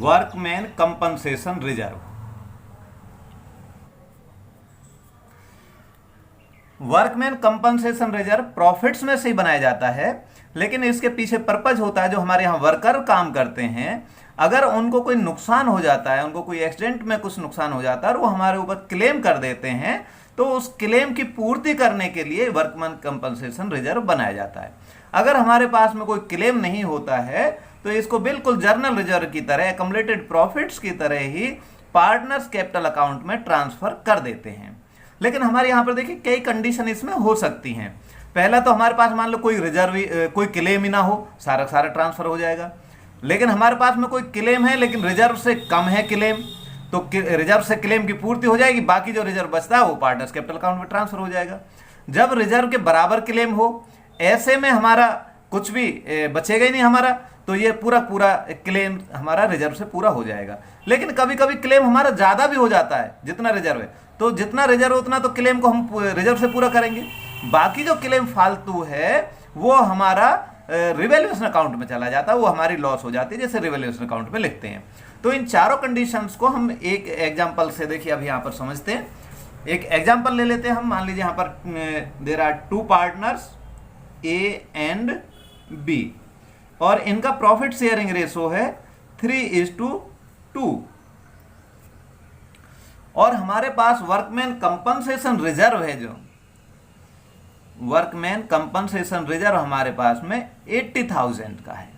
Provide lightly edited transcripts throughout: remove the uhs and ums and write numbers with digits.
Workman compensation reserve. Workman compensation reserve profits में से ही बनाया जाता है, लेकिन इसके पीछे पर्पज होता है जो हमारे यहाँ वर्कर काम करते हैं, अगर उनको कोई नुकसान हो जाता है, उनको कोई एक्सीडेंट में कुछ नुकसान हो जाता है और वो हमारे ऊपर क्लेम कर देते हैं, तो उस क्लेम की पूर्ति करने के लिए वर्कमैन कंपनसेशन रिजर्व बनाया जाता है। अगर हमारे पास में कोई क्लेम नहीं होता है तो इसको बिल्कुल जर्नल रिजर्व की तरह, एकम्युलेटेड प्रॉफिट्स की तरह ही पार्टनर्स कैपिटल अकाउंट में ट्रांसफर कर देते हैं। लेकिन हमारे यहाँ पर देखिए कई कंडीशन इसमें हो सकती हैं। पहला तो हमारे पास मान लो कोई रिजर्व, कोई क्लेम ही ना हो, सारा सारा ट्रांसफर हो जाएगा। लेकिन हमारे पास में कोई क्लेम है लेकिन रिजर्व से कम है क्लेम, तो रिजर्व से क्लेम की पूर्ति हो जाएगी, बाकी जो रिजर्व बचता है वो पार्टनर्स कैपिटल अकाउंट में ट्रांसफर हो जाएगा। जब रिजर्व के बराबर क्लेम हो, ऐसे में हमारा कुछ भी बचेगा ही नहीं हमारा, तो ये पूरा पूरा क्लेम हमारा रिजर्व से पूरा हो जाएगा। लेकिन कभी कभी क्लेम हमारा ज़्यादा भी हो जाता है जितना रिजर्व है, तो जितना रिजर्व उतना तो क्लेम को हम रिजर्व से पूरा करेंगे, बाकी जो क्लेम फालतू है वो हमारा रिवैल्यूएशन अकाउंट में चला जाता है, वो हमारी लॉस हो जाती है, जैसे रिवैल्यूएशन अकाउंट में लिखते हैं। तो इन चारों कंडीशंस को हम एक एग्जांपल से देखिए अभी यहाँ पर समझते हैं। एक एग्जांपल ले लेते हैं हम। मान लीजिए यहाँ पर there are two partners A and B और इनका प्रॉफिट शेयरिंग रेशो है 3:2 और हमारे पास वर्कमैन कंपनसेशन रिजर्व है, जो वर्कमैन कंपनसेशन रिजर्व हमारे पास में 80,000 का है,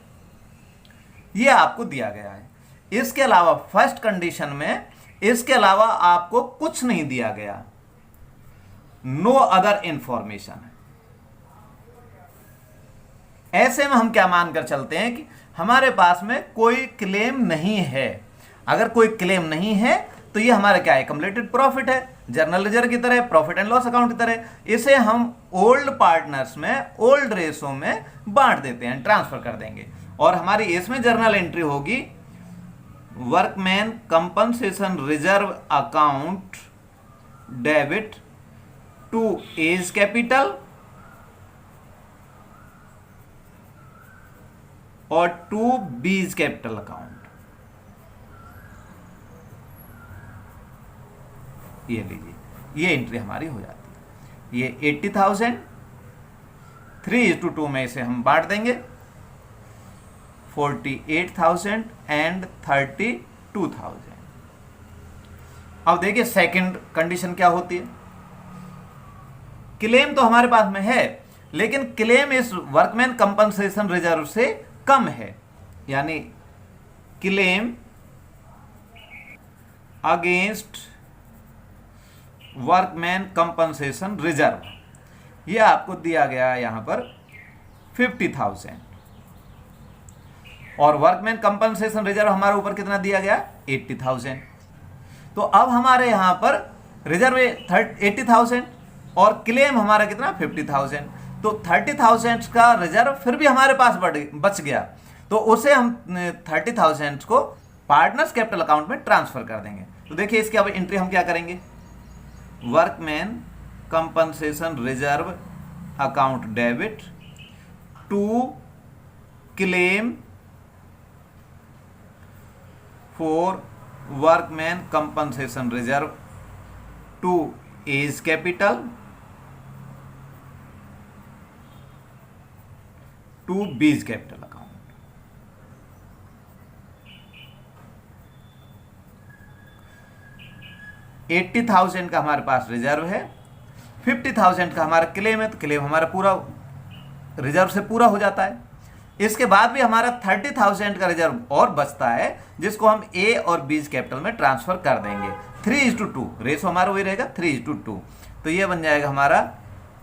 ये आपको दिया गया है। इसके अलावा फर्स्ट कंडीशन में इसके अलावा आपको कुछ नहीं दिया गया, नो अदर इंफॉर्मेशन है। ऐसे में हम क्या मानकर चलते हैं कि हमारे पास में कोई क्लेम नहीं है। अगर कोई क्लेम नहीं है तो ये हमारा क्या है, एक्युमुलेटेड प्रॉफिट है, जर्नल रिजर्व की तरह, प्रॉफिट एंड लॉस अकाउंट की तरह। इसे हम ओल्ड पार्टनर्स में ओल्ड रेशो में बांट देते हैं, ट्रांसफर कर देंगे और हमारी इसमें जर्नल एंट्री होगी workman compensation reserve account debit to A's capital और टू बीज कैपिटल अकाउंट। ये लीजिए, ये एंट्री हमारी हो जाती है। ये 80,000 3:2 में इसे हम बांट देंगे, 48,000 एंड 32,000। अब देखिए सेकंड कंडीशन क्या होती है। क्लेम तो हमारे पास में है लेकिन क्लेम इस वर्कमैन कंपनसेशन रिजर्व से कम है, यानी claim against workman compensation reserve ये आपको दिया गया है यहां पर 50,000 और वर्कमैन कंपनसेशन रिजर्व हमारे ऊपर कितना दिया गया, 80,000। तो अब हमारे यहां पर रिजर्व 80,000 और क्लेम हमारा कितना 50,000, तो 30,000 का रिजर्व फिर भी हमारे पास बच गया, तो उसे हम 30,000 को पार्टनर्स कैपिटल अकाउंट में ट्रांसफर कर देंगे। तो देखिए इसकी अब एंट्री हम क्या करेंगे, workman compensation reserve account debit to claim for workman compensation reserve to A's capital to B's capital account. 80,000 का हमारे पास रिजर्व है, 50,000 का हमारा क्लेम है, तो क्लेम हमारा पूरा रिजर्व से पूरा हो जाता है। इसके बाद भी हमारा 30,000 का रिजर्व और बचता है जिसको हम ए और बीज कैपिटल में ट्रांसफर कर देंगे। 3:2 रेशो हमारा वही रहेगा 3:2, तो ये बन जाएगा हमारा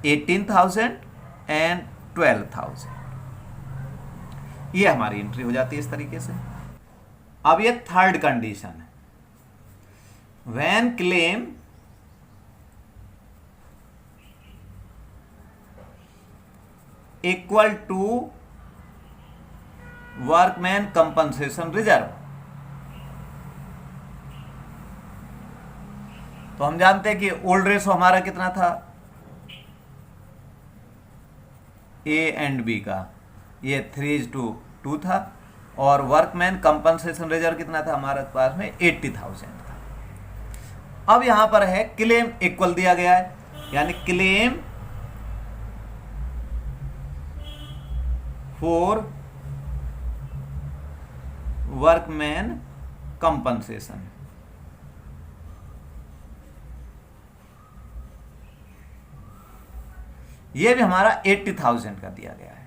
18,000 एंड 12,000। ये हमारी एंट्री हो जाती है इस तरीके से। अब ये थर्ड कंडीशन है, when claim equal to workman compensation reserve. तो हम जानते हैं कि ओल्ड रेशो हमारा कितना था, ए एंड बी का, ये 3:2 था और वर्कमैन कंपनसेशन रिजर्व कितना था हमारे पास में 80,000 था। अब यहां पर है क्लेम इक्वल दिया गया है, यानी क्लेम फॉर वर्कमैन कंपनसेशन, ये भी हमारा 80,000 का दिया गया है।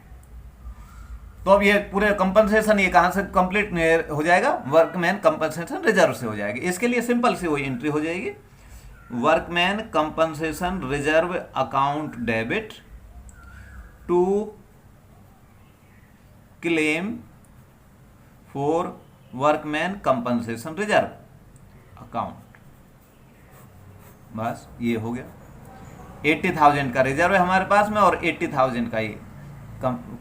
तो अब ये पूरे कंपनसेशन ये कहां से कंप्लीट हो जाएगा, वर्कमैन कंपनसेशन रिजर्व से हो जाएगी। इसके लिए सिंपल सी वही एंट्री हो जाएगी, workman compensation reserve account debit to claim for workman compensation reserve account. बस ये हो गया, 80,000 का रिजर्व है हमारे पास में और 80,000 का ये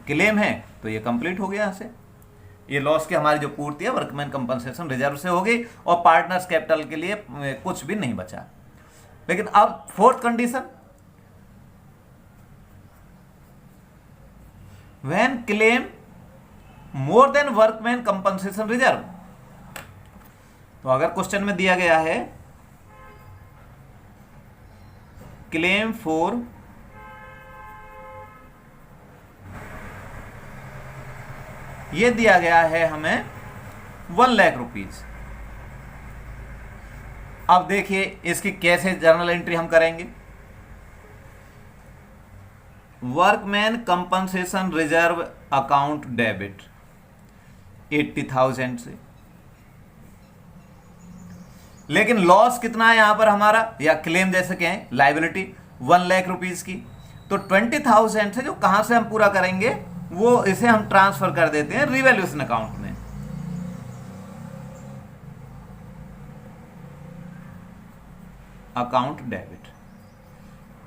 क्लेम है, तो ये कंप्लीट हो गया। यहाँ से ये लॉस की हमारी जो पूर्ति है वर्कमैन कंपनसेशन रिजर्व से हो गई और पार्टनर्स कैपिटल के लिए कुछ भी नहीं बचा। लेकिन अब fourth condition, when claim more than workman compensation reserve. तो अगर क्वेश्चन में दिया गया है क्लेम फॉर ये दिया गया है हमें 1 लाख रुपीज। अब देखिए इसकी कैसे जर्नल एंट्री हम करेंगे, workman compensation reserve account debit 80,000 से, लेकिन लॉस कितना है यहां पर हमारा, या क्लेम जैसे कहें लायबिलिटी 1 लाख रुपीज की, तो 20,000 से जो कहां से हम पूरा करेंगे वो इसे हम ट्रांसफर कर देते हैं रिवैल्यूएशन अकाउंट में। Account debit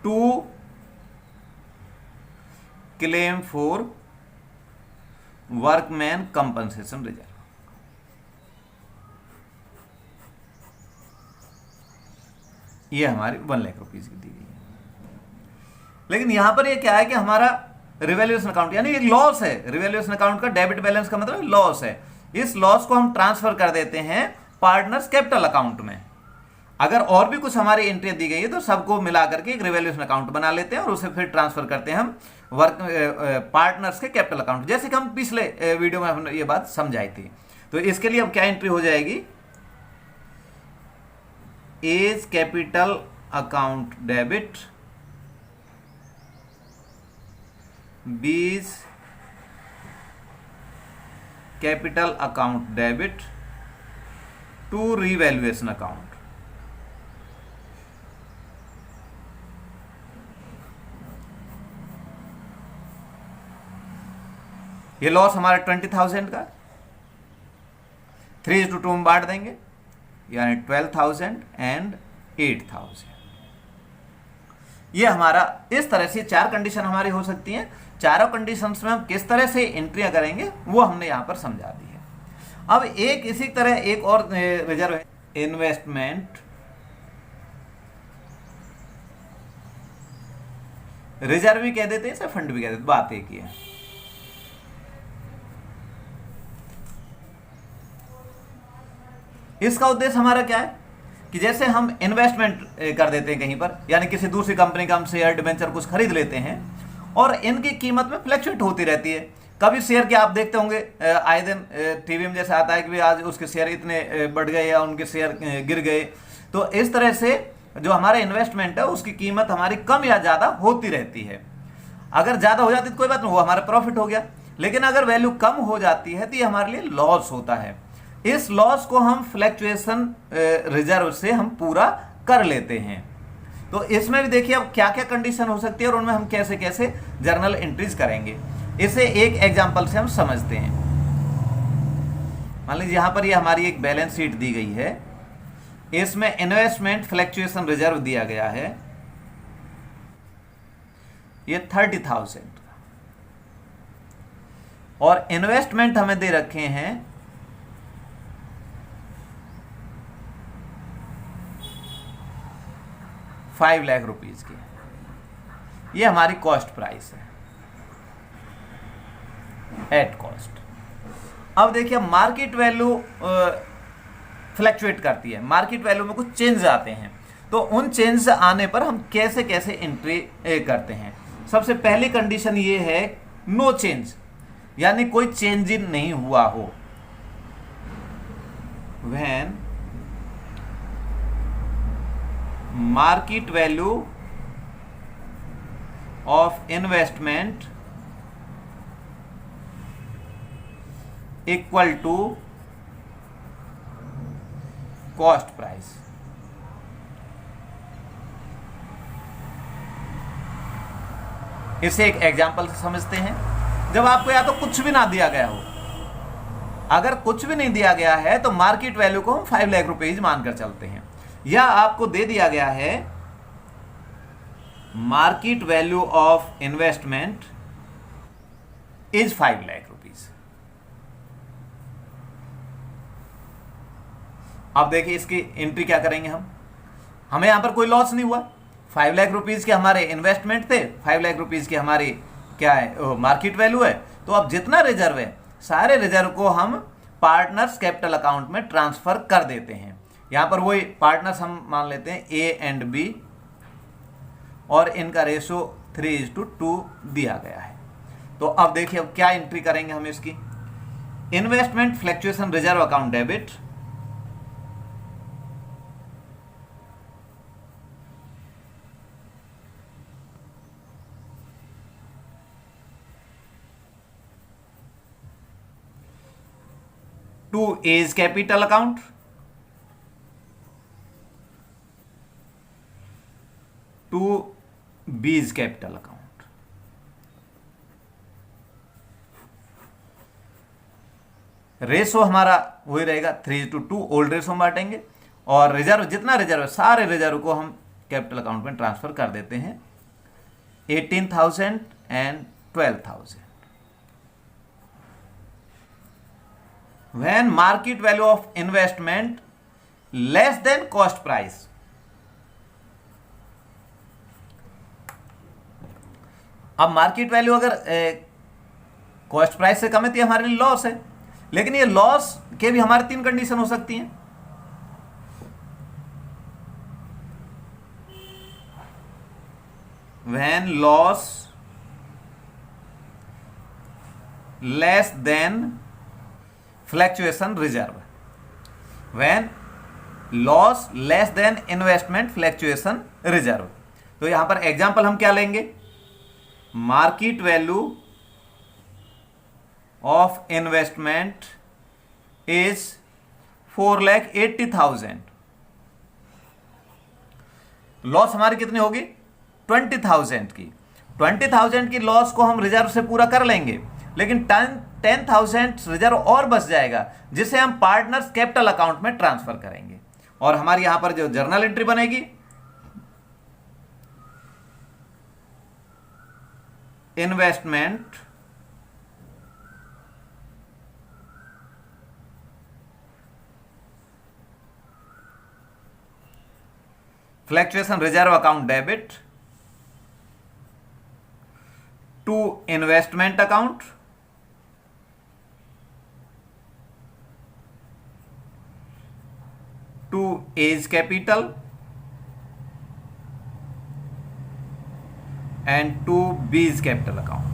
to claim for workman compensation reserve. ये हमारी 1 लाख रुपीज की दी गई है। लेकिन यहां पर ये क्या है कि हमारा रिवैल्यूएशन अकाउंट यानी एक लॉस है, रिवैल्यूएशन अकाउंट का डेबिट बैलेंस का मतलब लॉस है। इस लॉस को हम ट्रांसफर कर देते हैं पार्टनर्स कैपिटल अकाउंट में। अगर और भी कुछ हमारी एंट्री दी गई है तो सबको मिलाकर के एक रिवैल्यूएशन अकाउंट बना लेते हैं और उसे फिर ट्रांसफर करते हैं हम पार्टनर्स के कैपिटल अकाउंट, जैसे कि हम पिछले वीडियो में हमने ये बात समझाई थी। तो इसके लिए अब क्या एंट्री हो जाएगी, A's capital account debit 20 capital account debit to revaluation account. ये लॉस हमारे 20,000 का 3:2 में बांट देंगे, यानी 12,000 एंड 8,000। ये हमारा इस तरह से 4 कंडीशन हमारी हो सकती हैं। चारों कंडीशंस में हम किस तरह से एंट्रियां करेंगे वो हमने यहां पर समझा दी है। अब एक इसी तरह एक और रिजर्व है, इन्वेस्टमेंट रिजर्व भी कह देते हैं, इसे फंड भी कह देते हैं, बात एक ही है। इसका उद्देश्य हमारा क्या है कि जैसे हम इन्वेस्टमेंट कर देते हैं कहीं पर, यानी किसी दूसरी कंपनी का हम शेयर डिबेंचर कुछ खरीद लेते हैं और इनकी कीमत में फ्लक्चुएट होती रहती है। कभी शेयर के आप देखते होंगे आए दिन टीवी में जैसे आता है कि भाई आज उसके शेयर इतने बढ़ गए या उनके शेयर गिर गए। तो इस तरह से जो हमारा इन्वेस्टमेंट है उसकी कीमत हमारी कम या ज़्यादा होती रहती है। अगर ज़्यादा हो जाती तो कोई बात नहीं, वो हमारा प्रॉफिट हो गया। लेकिन अगर वैल्यू कम हो जाती है तो ये हमारे लिए लॉस होता है। इस लॉस को हम फ्लक्चुएशन रिजर्व से हम पूरा कर लेते हैं। तो इसमें भी देखिए अब क्या क्या कंडीशन हो सकती है और उनमें हम कैसे कैसे जर्नल एंट्रीज करेंगे, इसे एक एग्जांपल से हम समझते हैं। मान लीजिए यहां पर ये हमारी एक बैलेंस शीट दी गई है, इसमें इन्वेस्टमेंट फ्लक्चुएशन रिजर्व दिया गया है, ये 30,000 और इन्वेस्टमेंट हमें दे रखे हैं 5 लाख रुपीज की। ये हमारी कॉस्ट प्राइस है, एट कॉस्ट। अब देखिए मार्केट वैल्यू फ्लैक्चुएट करती है, मार्केट वैल्यू में कुछ चेंज आते हैं, तो उन चेंज आने पर हम कैसे कैसे एंट्री करते हैं। सबसे पहली कंडीशन ये है नो चेंज, यानी कोई चेंज नहीं हुआ हो। When market value of investment equal to cost price. इसे एक एग्जांपल से समझते हैं। जब आपको या तो कुछ भी ना दिया गया हो, अगर कुछ भी नहीं दिया गया है तो मार्केट वैल्यू को हम 5 लाख रुपीज मानकर चलते हैं, या आपको दे दिया गया है market value of investment is 5 lakh rupees. अब देखिए इसकी एंट्री क्या करेंगे हम। हमें यहां पर कोई लॉस नहीं हुआ, 5 लाख रुपीज के हमारे इन्वेस्टमेंट थे, 5 लाख रुपीज की हमारी क्या है मार्केट वैल्यू है। तो अब जितना रिजर्व है सारे रिजर्व को हम पार्टनर्स कैपिटल अकाउंट में ट्रांसफर कर देते हैं। यहां पर वही पार्टनर्स हम मान लेते हैं ए एंड बी, और इनका रेशो 3:2 दिया गया है। तो अब देखिए अब क्या एंट्री करेंगे हम इसकी। Investment fluctuation reserve account debit, to A's capital account, to B's capital account. Ratio हमारा वही रहेगा 3:2, ओल्ड रेशो में बांटेंगे, और रिजर्व जितना रिजर्व है सारे रिजर्व को हम कैपिटल अकाउंट में ट्रांसफर कर देते हैं, 18,000 and 12,000। When market value of investment less than cost price, अब मार्केट वैल्यू अगर कॉस्ट प्राइस से कम है तो हमारे लिए लॉस है, लेकिन ये लॉस के भी हमारी 3 कंडीशन हो सकती हैं। When loss less than fluctuation reserve, when loss less than investment fluctuation reserve. तो यहां पर एग्जांपल हम क्या लेंगे, market value of investment is 4,80,000, loss हमारी कितनी होगी 20,000 की। 20,000 की लॉस को हम रिजर्व से पूरा कर लेंगे, लेकिन 10,000 रिजर्व और बच जाएगा, जिसे हम पार्टनर्स कैपिटल अकाउंट में ट्रांसफर करेंगे। और हमारी यहां पर जो जर्नल एंट्री बनेगी, investment fluctuation reserve account debit to investment account to A's capital and to B's capital account.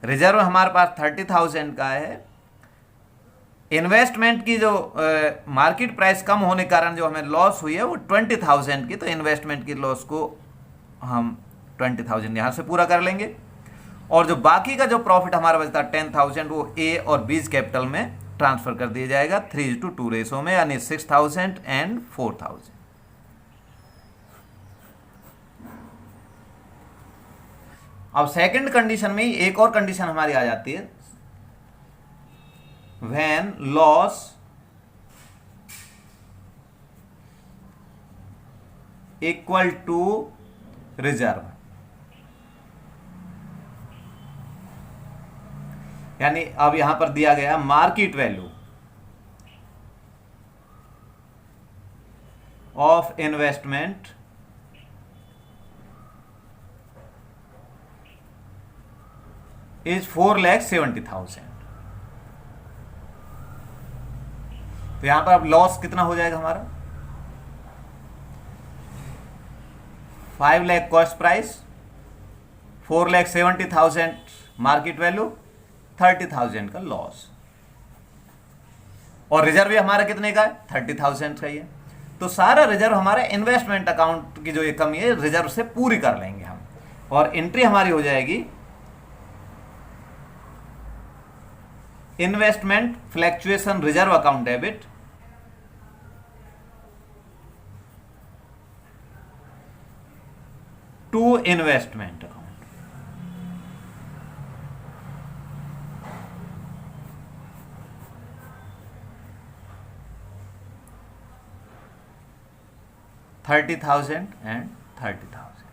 Reserve हमारे पास 30,000 का है। इन्वेस्टमेंट की जो मार्केट प्राइस कम होने के कारण जो हमें लॉस हुई है वो 20,000 की, तो इन्वेस्टमेंट की लॉस को हम 20,000 यहां से पूरा कर लेंगे, और जो बाकी का जो प्रॉफिट हमारा बचता है 10,000 वो ए और बीज कैपिटल में ट्रांसफर कर दिया जाएगा 3:2 रेशो में, यानी 6,000 एंड 4,000। अब सेकंड कंडीशन में एक और कंडीशन हमारी आ जाती है, when loss equal to reserve, यानी अब यहां पर दिया गया market value of investment is 4,70,000। तो यहां पर अब लॉस कितना हो जाएगा हमारा, 5 lakh cost price, 4,70,000 market value, 30,000 का लॉस। और रिजर्व भी हमारा कितने का है, 30,000 का ही है। तो सारा रिजर्व हमारे इन्वेस्टमेंट अकाउंट की जो ये कमी है रिजर्व से पूरी कर लेंगे हम, और एंट्री हमारी हो जाएगी investment fluctuation reserve account debit to investment account. $30,000 and 30,000।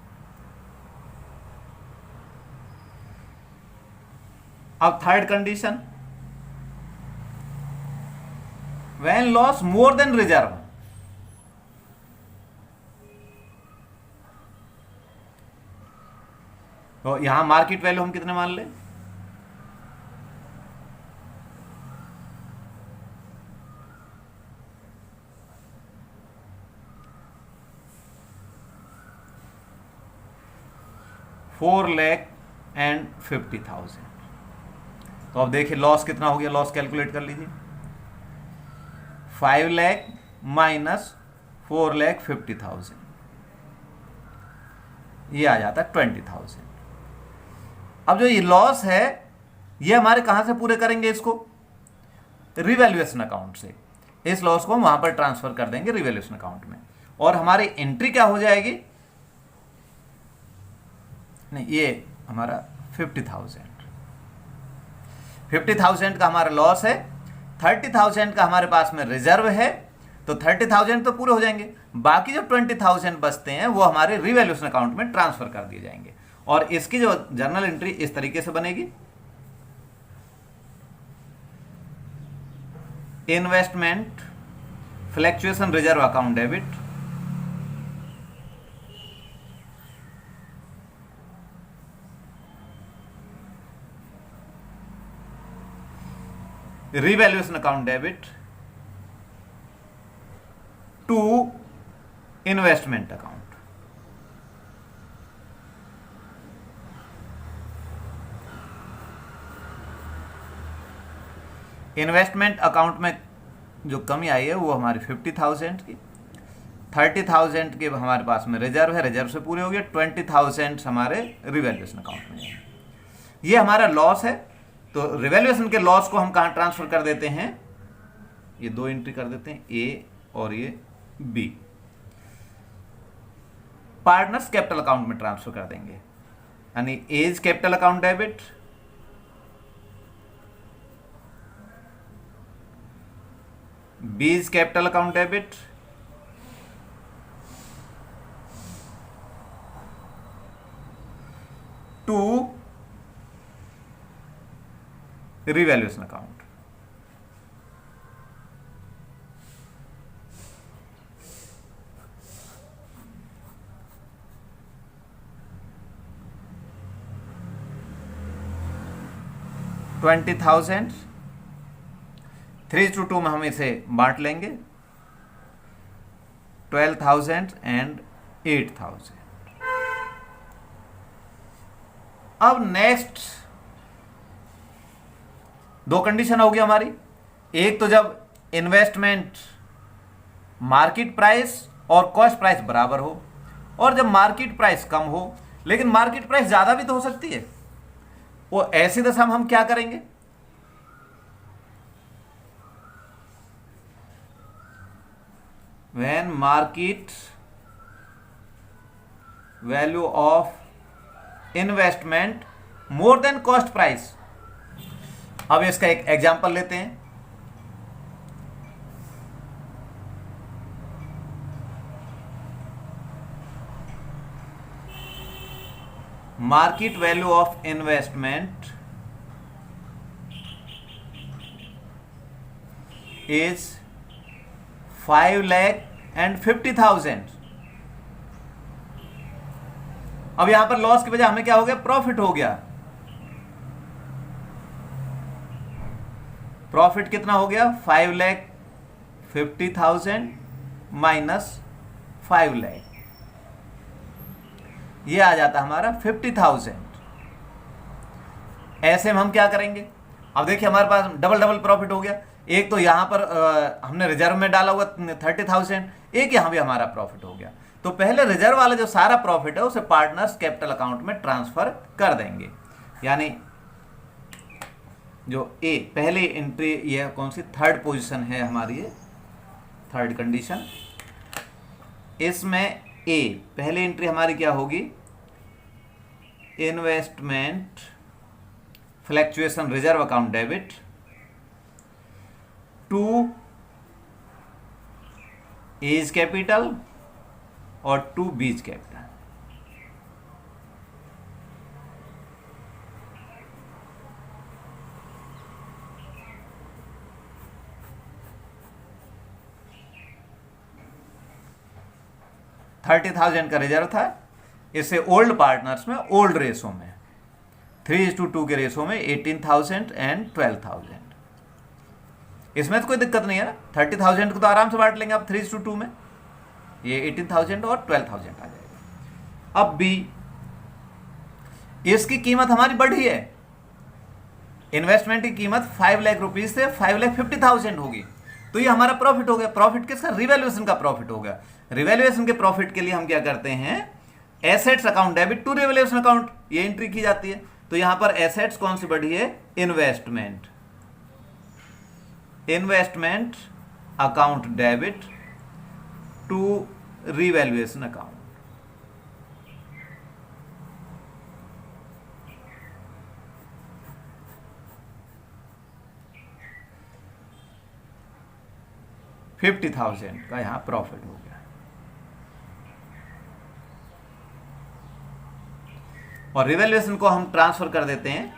अब third condition, when loss more than reserve, तो यहां मार्केट वैल्यू हम कितने मान ले, $4,50,000। तो अब देखिए लॉस कितना हो गया, लॉस कैलकुलेट कर लीजिए, 5 लाख माइनस 4,50,000, ये आ जाता है 20,000। अब जो ये लॉस है ये हमारे कहां से पूरे करेंगे इसको, रिवैल्यूएशन अकाउंट से। इस लॉस को हम वहां पर ट्रांसफर कर देंगे रिवैल्यूएशन अकाउंट में, और हमारी एंट्री क्या हो जाएगी, नहीं ये हमारा 50,000 का हमारा लॉस है, 30,000 का हमारे पास में रिजर्व है, तो 30,000 तो पूरे हो जाएंगे, बाकी जो 20,000 बचते हैं वो हमारे रिवैल्यूएशन अकाउंट में ट्रांसफर कर दिए जाएंगे। और इसकी जो जर्नल एंट्री इस तरीके से बनेगी, investment fluctuation reserve account debit revaluation account debit to investment account. Investment account में जो कमी आई है वो हमारी 50,000 की, 30,000 के हमारे पास में रिजर्व है, रिजर्व से पूरे हो गए, 20,000 हमारे रिवैल्यूएशन अकाउंट में। ये हमारा लॉस है, तो रिवैल्यूएशन के लॉस को हम कहां ट्रांसफर कर देते हैं, ये दो एंट्री कर देते हैं, ए और ये बी, पार्टनर्स कैपिटल अकाउंट में ट्रांसफर कर देंगे, यानी A's capital account debit B's capital account debit to revaluation account. $20,000 3:2 में हम इसे बांट लेंगे, 12,000 एंड 8,000। अब नेक्स्ट दो कंडीशन होगी हमारी, एक तो जब इन्वेस्टमेंट मार्केट प्राइस और कॉस्ट प्राइस बराबर हो, और जब मार्केट प्राइस कम हो, लेकिन मार्केट प्राइस ज्यादा भी तो हो सकती है, वो ऐसी दशा में हम क्या करेंगे, when market value of investment more than cost price। अब इसका एक एग्जांपल लेते हैं, market value of investment is 5,50,000। अब यहां पर लॉस की वजह हमें क्या हो गया, प्रॉफिट हो गया, प्रॉफिट कितना हो गया, 5,50,000 माइनस 5,00,000, ये आ जाता हमारा 50,000। ऐसे में हम क्या करेंगे, अब देखिए हमारे पास डबल डबल प्रॉफिट हो गया। एक तो यहां पर हमने रिजर्व में डाला हुआ 30,000, एक यहां भी हमारा प्रॉफिट हो गया। तो पहले रिजर्व वाला जो सारा प्रॉफिट है उसे पार्टनर्स कैपिटल अकाउंट में ट्रांसफर कर देंगे। यानी जो ए पहली एंट्री, ये कौन सी थर्ड पोजीशन है हमारी, ये थर्ड कंडीशन, इसमें ए पहली एंट्री हमारी क्या होगी, investment fluctuation reserve account debit to A's capital और टू बीज कैपिटल। $30,000 का रिजर्व था, इसे ओल्ड पार्टनर्स में ओल्ड रेशो में 3:2 के रेशो में 18,000 एंड 12,000। इसमें तो कोई दिक्कत नहीं है ना, 30,000 को तो आराम से बांट लेंगे आप 3:2 में, ये 18,000 और 12,000 आ जाएगा। अब बी, इसकी कीमत हमारी बढ़ी है, इन्वेस्टमेंट की कीमत 5 लाख रुपीज से 5,50,000 होगी, तो ये हमारा प्रॉफिट हो गया। प्रॉफिट किसका, रिवैल्यूएशन का प्रॉफिट हो गया। रिवैल्यूएशन के प्रॉफिट के लिए हम क्या करते हैं, assets account debit to revaluation account, ये एंट्री की जाती है। तो यहां पर एसेट्स कौन सी बढ़ी है, investment, investment account debit to revaluation account. $50,000 का यहां प्रॉफिट हो गया, और रिवैल्यूएशन को हम ट्रांसफर कर देते हैं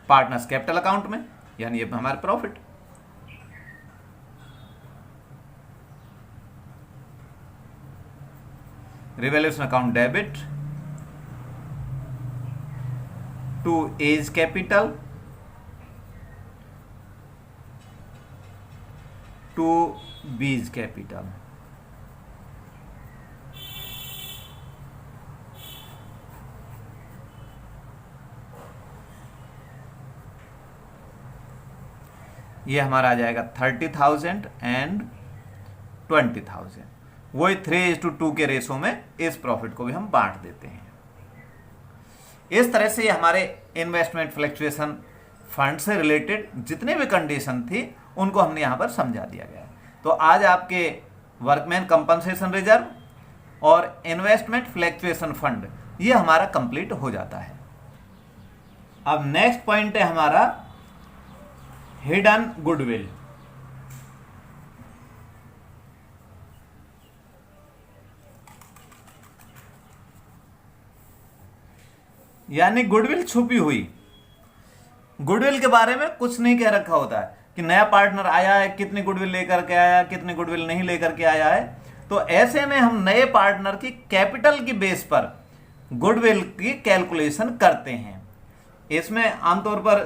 पार्टनर्स कैपिटल अकाउंट में, यानी ये हमारा profit. Revaluation account debit to A's capital to B's capital. ये हमारा आ जाएगा 30,000 एंड 20,000, वही 3:2 के रेशो में इस प्रॉफिट को भी हम बांट देते हैं। इस तरह से ये हमारे इन्वेस्टमेंट फ्लक्चुएशन फंड से रिलेटेड जितने भी कंडीशन थी उनको हमने यहां पर समझा दिया गया। तो आज आपके वर्कमैन कंपनसेशन रिजर्व और इन्वेस्टमेंट फ्लक्चुएशन फंड ये हमारा कंप्लीट हो जाता है। अब नेक्स्ट पॉइंट है हमारा हिडन गुडविल। यानी गुडविल छुपी हुई। गुडविल के बारे में कुछ नहीं कह रखा होता है कि नया पार्टनर आया है, कितनी गुडविल लेकर के आया, कितनी गुडविल नहीं लेकर के आया है। तो ऐसे में हम नए पार्टनर की कैपिटल की बेस पर गुडविल की कैलकुलेशन करते हैं। इसमें आमतौर पर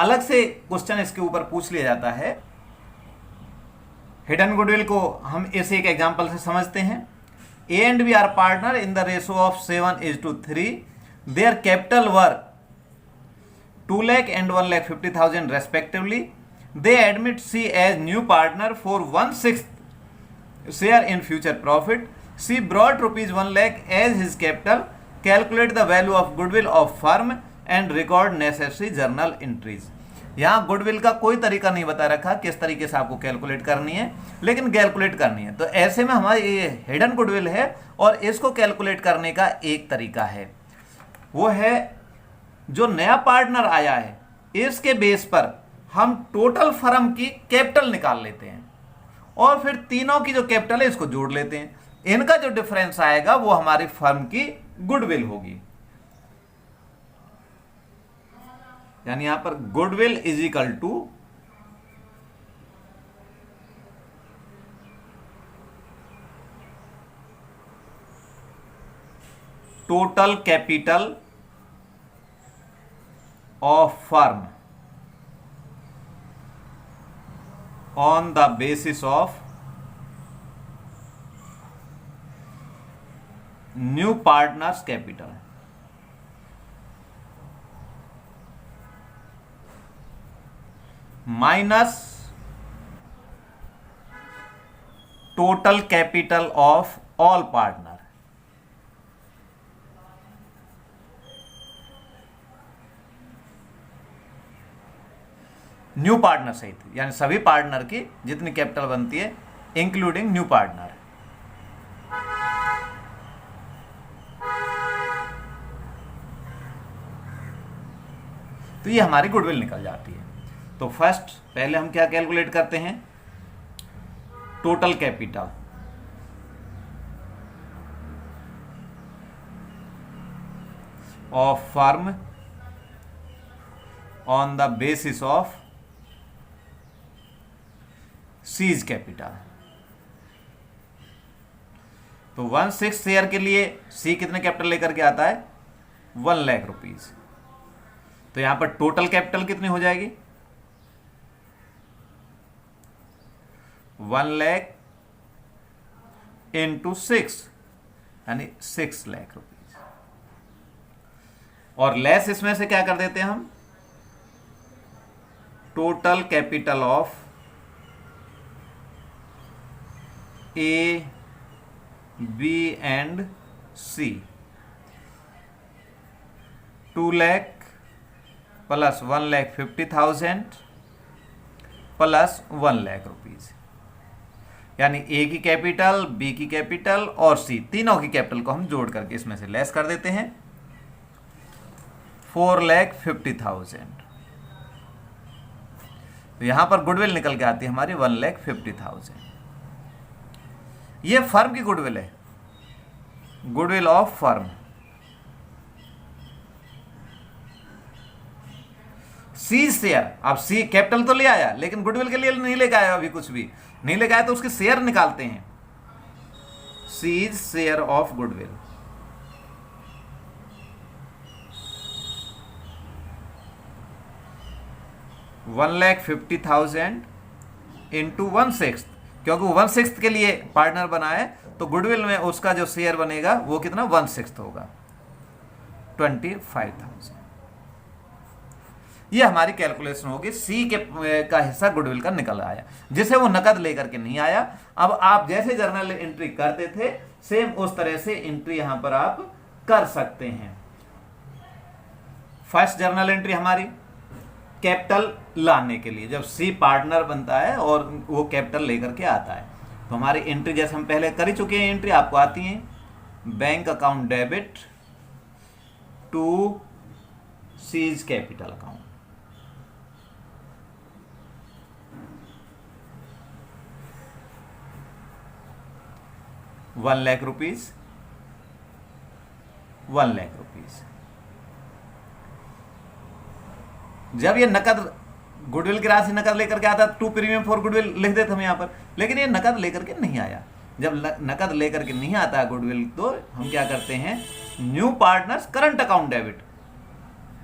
अलग से क्वेश्चन इसके ऊपर पूछ लिया जाता है। हिडन गुडविल को हम इसे एक एग्जांपल से समझते हैं। A and B are partner in the ratio of 7:3। Their capital were 2 lakh and 1,50,000 respectively. They admit C as new partner for 1/6 share in future profit. C brought rupees 1 lakh as his capital. Calculate the value of goodwill of firm and record necessary journal entries. यहाँ goodwill का कोई तरीका नहीं बता रखा किस तरीके से आपको कैलकुलेट करनी है, लेकिन कैलकुलेट करनी है। तो ऐसे में हमारी ये हिडन गुडविल है और इसको कैलकुलेट करने का एक तरीका है, वो है जो नया पार्टनर आया है इसके बेस पर हम टोटल फर्म की कैपिटल निकाल लेते हैं और फिर तीनों की जो कैपिटल है इसको जोड़ लेते हैं। इनका जो डिफरेंस आएगा वो हमारी फर्म की गुडविल होगी। यानी यहां पर goodwill is equal to total capital of firm on the basis of new partners capital. Minus total capital of all partner. New partner सहित, यानी सभी पार्टनर की जितनी कैपिटल बनती है इंक्लूडिंग न्यू पार्टनर। तो ये हमारी गुडविल निकल जाती है। तो फर्स्ट पहले हम क्या कैलकुलेट करते हैं, total capital of firm on the basis of seize capital. तो 1/6 शेयर के लिए सी कितने कैपिटल लेकर के आता है, 1 लाख रुपीज। तो यहां पर टोटल कैपिटल कितनी हो जाएगी, 1 लाख इंटू 6 यानी 6 लाख रुपीज। और लेस इसमें से क्या कर देते हैं हम, total capital of A B and C, 2 lakh plus 1,50,000 plus 1 lakh rupees. यानी ए की कैपिटल, बी की कैपिटल और सी तीनों की कैपिटल को हम जोड़ करके इसमें से लेस कर देते हैं, 4,50,000। तो यहां पर गुडविल निकल के आती है हमारी 1,50,000। ये फर्म की गुडविल है, goodwill of firm. C share, अब सी कैपिटल तो ले आया लेकिन गुडविल के लिए नहीं लेके आया, अभी कुछ भी नहीं लेके आया, तो उसके शेयर निकालते हैं, C's share of goodwill. $1,50,000 into 1/6, क्योंकि वो 1/6 के लिए पार्टनर बना है, तो गुडविल में उसका जो शेयर बनेगा वो कितना 1/6 होगा, 25,000। ये हमारी कैलकुलेशन होगी। सी के का हिस्सा गुडविल का निकल आया, जिसे वो नकद लेकर के नहीं आया। अब आप जैसे जर्नल एंट्री करते थे सेम उस तरह से एंट्री यहां पर आप कर सकते हैं। फर्स्ट जर्नल एंट्री हमारी कैपिटल लाने के लिए, जब सी पार्टनर बनता है और वो कैपिटल लेकर के आता है, तो हमारी एंट्री जैसे हम पहले कर ही चुके हैं, एंट्री आपको आती है, bank account debit to C's capital account. ₹1 lakh, 1 lakh rupees. जब ये नकद गुडविल की राशि नकद लेकर के आता, टू प्रीमियम फॉर गुडविल लिख देते हम यहां पर, लेकिन ये नकद लेकर के नहीं आया। जब नकद लेकर के नहीं आता गुडविल, तो हम क्या करते हैं, new partners current account debit,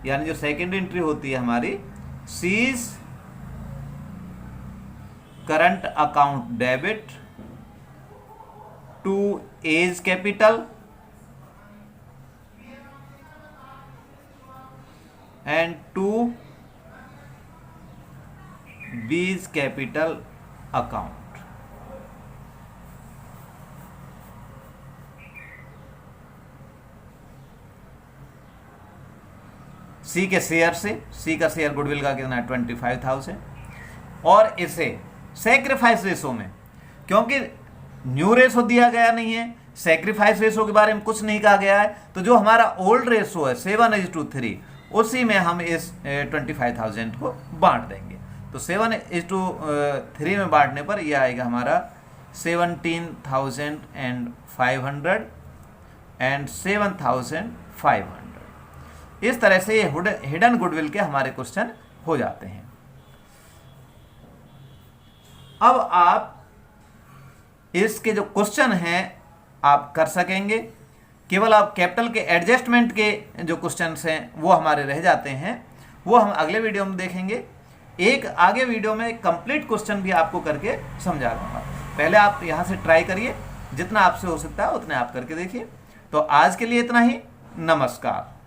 यानी जो सेकेंड एंट्री होती है हमारी, C's current account debit to A's capital and to B's capital account. C के शेयर से, सी का शेयर गुडविल का कितना है 25,000, और इसे सैक्रिफाइस रेशो में, क्योंकि न्यू रेशो दिया गया नहीं है, सैक्रिफाइस रेशो के बारे में कुछ नहीं कहा गया है, तो जो हमारा ओल्ड रेशो है 7:3 उसी में हम इस 25,000 को बांट देंगे। तो 7:3 में बांटने पर यह आएगा हमारा 17,500 एंड 7,500। इस तरह से ये हिडन गुडविल के हमारे क्वेश्चन हो जाते हैं। अब आप इसके जो क्वेश्चन हैं आप कर सकेंगे, केवल आप कैपिटल के एडजस्टमेंट के जो क्वेश्चंस हैं वो हमारे रह जाते हैं, वो हम अगले वीडियो में देखेंगे। एक आगे वीडियो में एक कंप्लीट क्वेश्चन भी आपको करके समझा दूंगा। पहले आप यहाँ से ट्राई करिए, जितना आपसे हो सकता है उतने आप करके देखिए। तो आज के लिए इतना ही, नमस्कार।